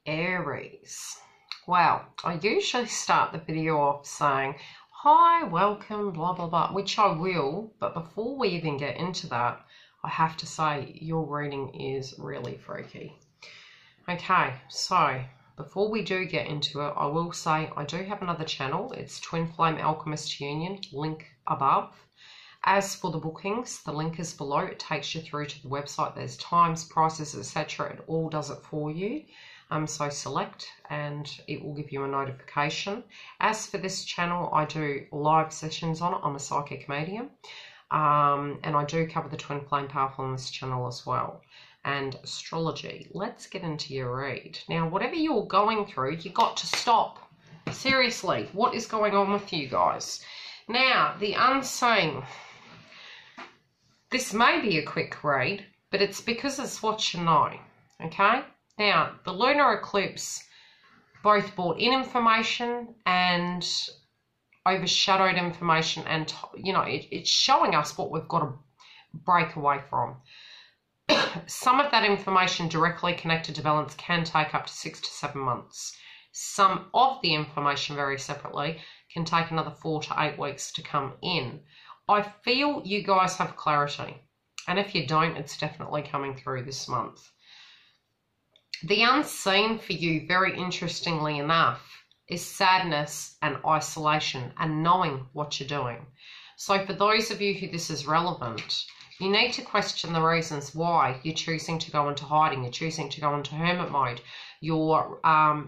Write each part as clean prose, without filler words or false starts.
Aries. Well, I usually start the video off saying, hi, welcome, blah, blah, blah, which I will. But before we even get into that, I have to say your reading is really freaky. Okay, so before we do get into it, I will say I do have another channel. It's Twin Flame Alchemist Union, link above. As for the bookings, the link is below. It takes you through to the website. There's times, prices, etc. It all does it for you. So select and it will give you a notification. As for this channel, I do live sessions on it. I'm a psychic medium. And I do cover the Twin Flame Powerful on this channel as well. And astrology. Let's get into your read. Now, whatever you're going through, you got to stop. Seriously, what is going on with you guys? Now, the unseen. This may be a quick read, but it's because it's what you know, okay? Now, the lunar eclipse both brought in information and overshadowed information, and, you know, it's showing us what we've got to break away from. Some of that information directly connected to balance can take up to 6 to 7 months. Some of the information very separately can take another 4 to 8 weeks to come in. I feel you guys have clarity, and if you don't, it's definitely coming through this month. The unseen for you, very interestingly enough, is sadness and isolation and knowing what you're doing. So for those of you who this is relevant, you need to question the reasons why you're choosing to go into hiding, you're choosing to go into hermit mode, you're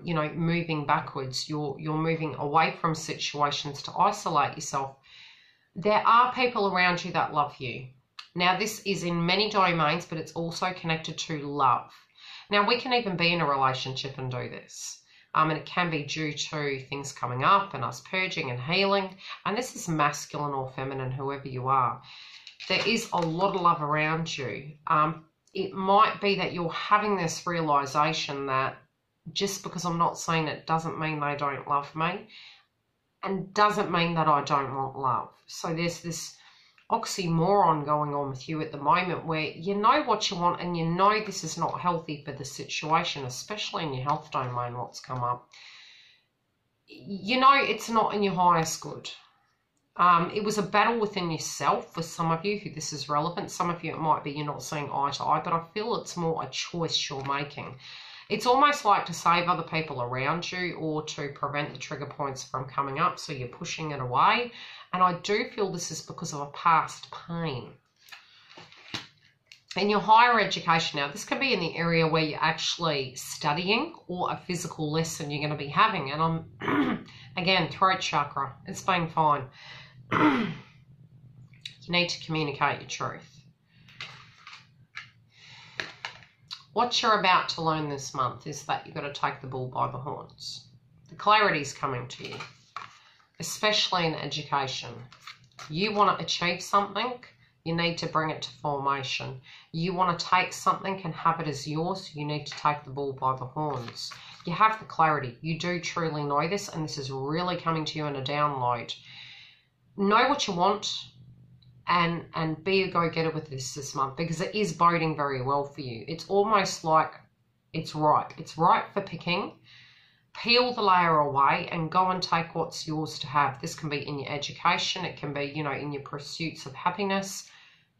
you know, moving backwards, you're moving away from situations to isolate yourself. There are people around you that love you. Now, this is in many domains, but it's also connected to love. Now, we can even be in a relationship and do this. And it can be due to things coming up and us purging and healing. And this is masculine or feminine, whoever you are. There is a lot of love around you. It might be that you're having this realization that just because I'm not seeing it doesn't mean they don't love me. And doesn't mean that I don't want love. So there's this oxymoron going on with you at the moment where you know what you want and you know this is not healthy for the situation, especially in your health domain, what's come up. You know it's not in your highest good. It was a battle within yourself for some of you who this is relevant. Some of you, it might be you're not seeing eye to eye, but I feel it's more a choice you're making. It's almost like to save other people around you or to prevent the trigger points from coming up, so you're pushing it away. And I do feel this is because of a past pain. In your higher education now, this can be in the area where you're actually studying or a physical lesson you're going to be having. And I'm, again, throat chakra, it's been fine. You need to communicate your truth. What you're about to learn this month is that you've got to take the bull by the horns. The clarity is coming to you, especially in education. You want to achieve something, you need to bring it to formation. You want to take something and have it as yours, you need to take the bull by the horns. You have the clarity. You do truly know this, and this is really coming to you in a download. Know what you want. And be a go-getter with this month, because it is boding very well for you. It's almost like it's ripe. It's ripe for picking. Peel the layer away and go and take what's yours to have. This can be in your education. It can be, you know, in your pursuits of happiness,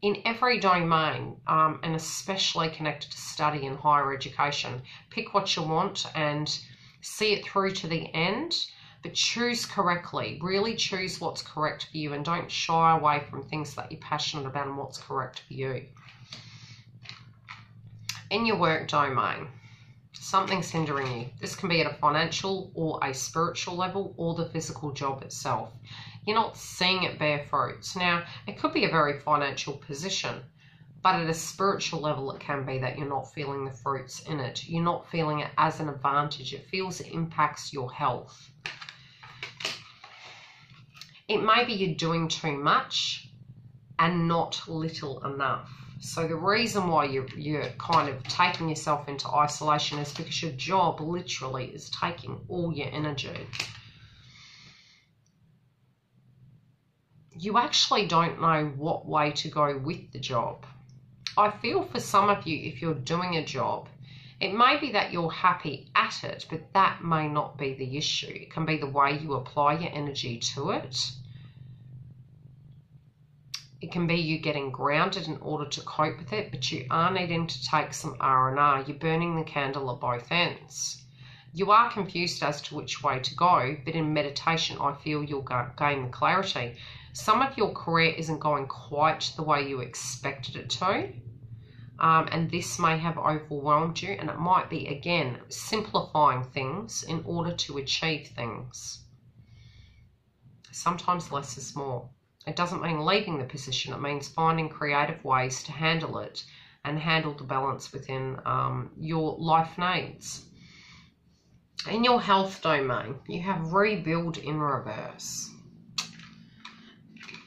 in every domain, and especially connected to study and higher education. Pick what you want and see it through to the end. But choose correctly. Really choose what's correct for you and don't shy away from things that you're passionate about and what's correct for you. In your work domain, something's hindering you. This can be at a financial or a spiritual level or the physical job itself. You're not seeing it bear fruits. Now, it could be a very financial position, but at a spiritual level, it can be that you're not feeling the fruits in it. You're not feeling it as an advantage. It feels it impacts your health. It may be you're doing too much and not little enough. So the reason why you're kind of taking yourself into isolation is because your job literally is taking all your energy. You actually don't know what way to go with the job. I feel for some of you, if you're doing a job, It may be that you're happy at it, but that may not be the issue. It can be the way you apply your energy to it. It can be you getting grounded in order to cope with it, but you are needing to take some R&R. You're burning the candle at both ends. You are confused as to which way to go, but in meditation, I feel you'll gain the clarity. Some of your career isn't going quite the way you expected it to. And this may have overwhelmed you, and it might be, again, simplifying things in order to achieve things. Sometimes less is more. It doesn't mean leaving the position. It means finding creative ways to handle it and handle the balance within your life needs. In your health domain, you have rebuild in reverse.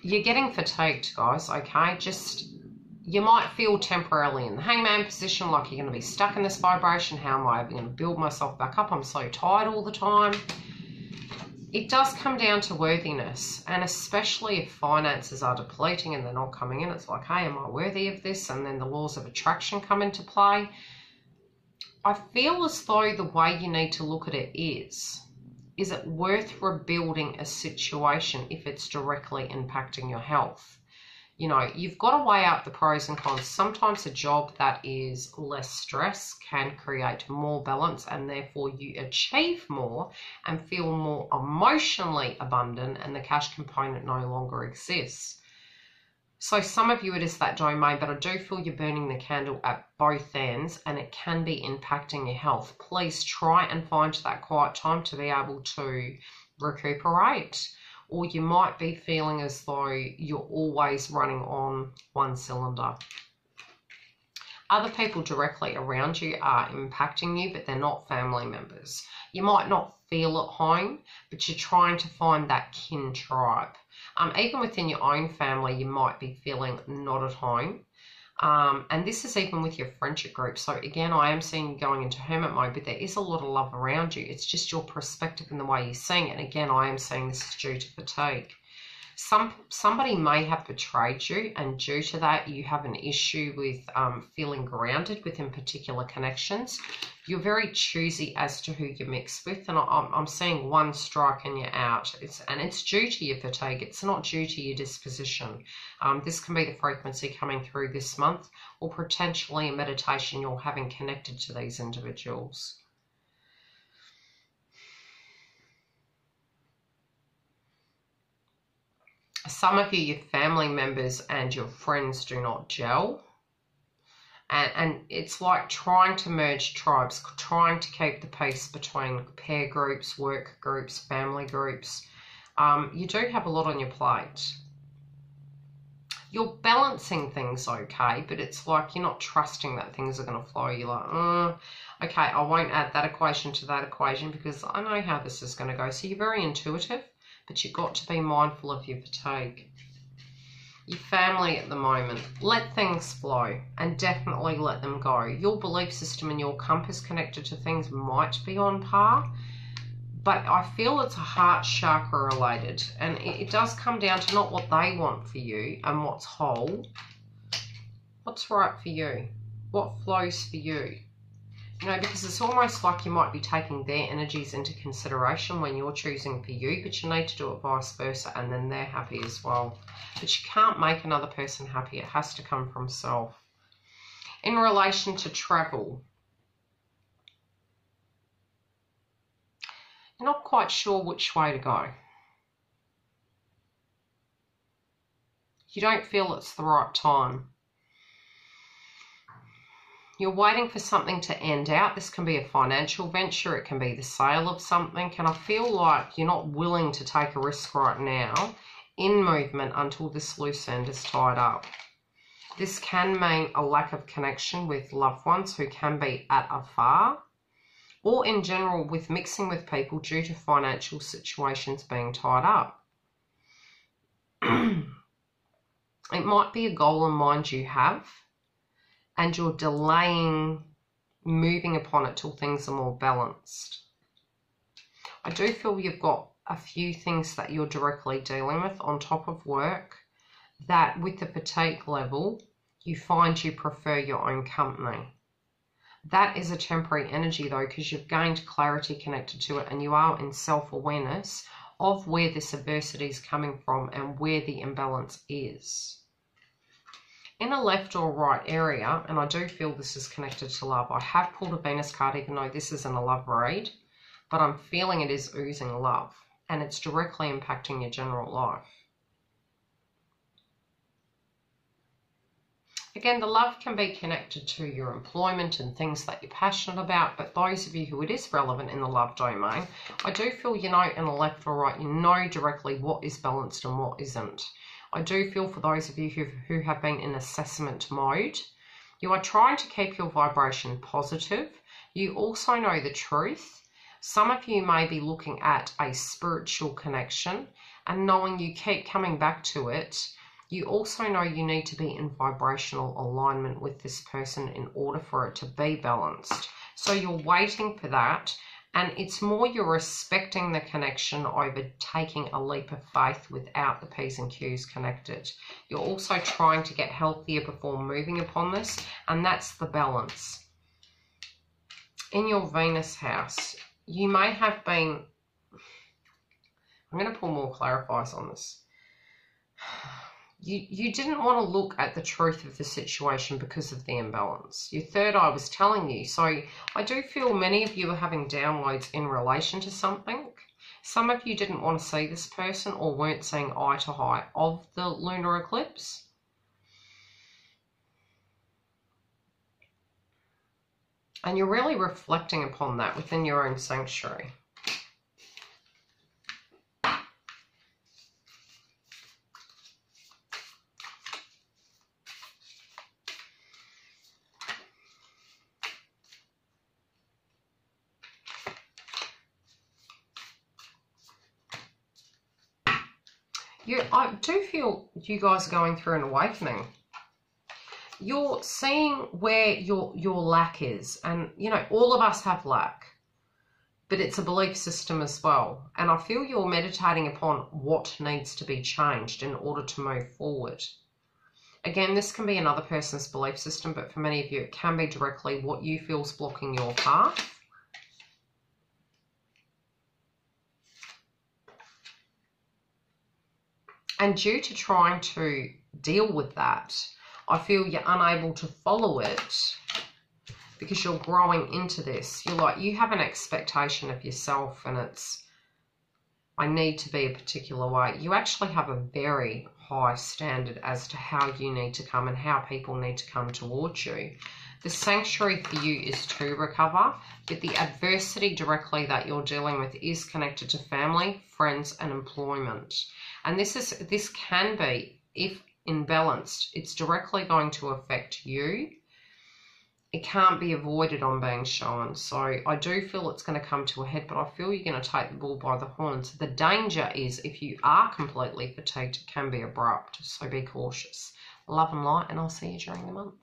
You're getting fatigued, guys, okay? You might feel temporarily in the hangman position, like you're going to be stuck in this vibration. How am I ever going to build myself back up? I'm so tired all the time. It does come down to worthiness, and especially if finances are depleting and they're not coming in, it's like, hey, am I worthy of this? And then the laws of attraction come into play. I feel as though the way you need to look at it is it worth rebuilding a situation if it's directly impacting your health? You know, you've got to weigh up the pros and cons. Sometimes a job that is less stress can create more balance, and therefore you achieve more and feel more emotionally abundant, and the cash component no longer exists. So some of you, it is that domain, but I do feel you're burning the candle at both ends, and it can be impacting your health. Please try and find that quiet time to be able to recuperate. Or you might be feeling as though you're always running on one cylinder. Other people directly around you are impacting you, but they're not family members. You might not feel at home, but you're trying to find that kin tribe. Even within your own family, you might be feeling not at home. And this is even with your friendship group. So again, I am seeing you going into hermit mode, but there is a lot of love around you. It's just your perspective and the way you're seeing it. And again, I am seeing this is due to fatigue. Somebody may have betrayed you, and due to that, you have an issue with feeling grounded within particular connections. You're very choosy as to who you mix with, and I'm seeing one strike and you're out. It's due to your fatigue. It's not due to your disposition. This can be the frequency coming through this month, or potentially a meditation you're having connected to these individuals. Some of you, your family members and your friends do not gel. And it's like trying to merge tribes, trying to keep the peace between pair groups, work groups, family groups. You do have a lot on your plate. You're balancing things okay, but it's like you're not trusting that things are going to flow. You're like, okay, I won't add that equation to that equation because I know how this is going to go. So you're very intuitive, but you've got to be mindful of your fatigue. Your family at the moment, let things flow and definitely let them go. Your belief system and your compass connected to things might be on par, but I feel it's a heart chakra related, and it does come down to not what they want for you and what's whole, what's right for you, what flows for you. You know, because it's almost like you might be taking their energies into consideration when you're choosing for you, but you need to do it vice versa, and then they're happy as well. But you can't make another person happy. It has to come from self. In relation to travel, you're not quite sure which way to go. You don't feel it's the right time. You're waiting for something to end out. This can be a financial venture. It can be the sale of something. And I feel like you're not willing to take a risk right now in movement until this loose end is tied up. This can mean a lack of connection with loved ones who can be at afar, or in general with mixing with people due to financial situations being tied up. It might be a goal in mind you have, and you're delaying moving upon it till things are more balanced. I do feel you've got a few things that you're directly dealing with on top of work, that with the fatigue level, you find you prefer your own company. That is a temporary energy though, because you've gained clarity connected to it and you are in self-awareness of where this adversity is coming from and where the imbalance is. In a left or right area, and I do feel this is connected to love, I have pulled a Venus card even though this isn't a love read, but I'm feeling it is oozing love and it's directly impacting your general life. Again, the love can be connected to your employment and things that you're passionate about, but those of you who it is relevant in the love domain, I do feel, you know, in a left or right, you know directly what is balanced and what isn't. I do feel for those of you who have been in assessment mode, you are trying to keep your vibration positive. You also know the truth. Some of you may be looking at a spiritual connection and knowing you keep coming back to it. You also know you need to be in vibrational alignment with this person in order for it to be balanced. So you're waiting for that, and it's more you're respecting the connection over taking a leap of faith without the P's and Q's connected. You're also trying to get healthier before moving upon this, and that's the balance. In your Venus house, you may have been... I'm going to pull more clarifiers on this. You didn't want to look at the truth of the situation because of the imbalance. Your third eye was telling you. So I do feel many of you are having downloads in relation to something. Some of you didn't want to see this person or weren't seeing eye to eye of the lunar eclipse. And you're really reflecting upon that within your own sanctuary. I do feel you guys are going through an awakening. You're seeing where your lack is. And, you know, all of us have lack. But it's a belief system as well. And I feel you're meditating upon what needs to be changed in order to move forward. Again, this can be another person's belief system, but for many of you, it can be directly what you feel is blocking your path. And due to trying to deal with that, I feel you're unable to follow it because you're growing into this. You're like, you have an expectation of yourself and it's, I need to be a particular way. You actually have a very high standard as to how you need to come and how people need to come towards you. The sanctuary for you is to recover, but the adversity directly that you're dealing with is connected to family, friends, and employment. And this can be, if imbalanced, it's directly going to affect you. It can't be avoided on being shown. So I do feel it's going to come to a head, but I feel you're going to take the bull by the horns. The danger is if you are completely fatigued, it can be abrupt. So be cautious. Love and light, and I'll see you during the month.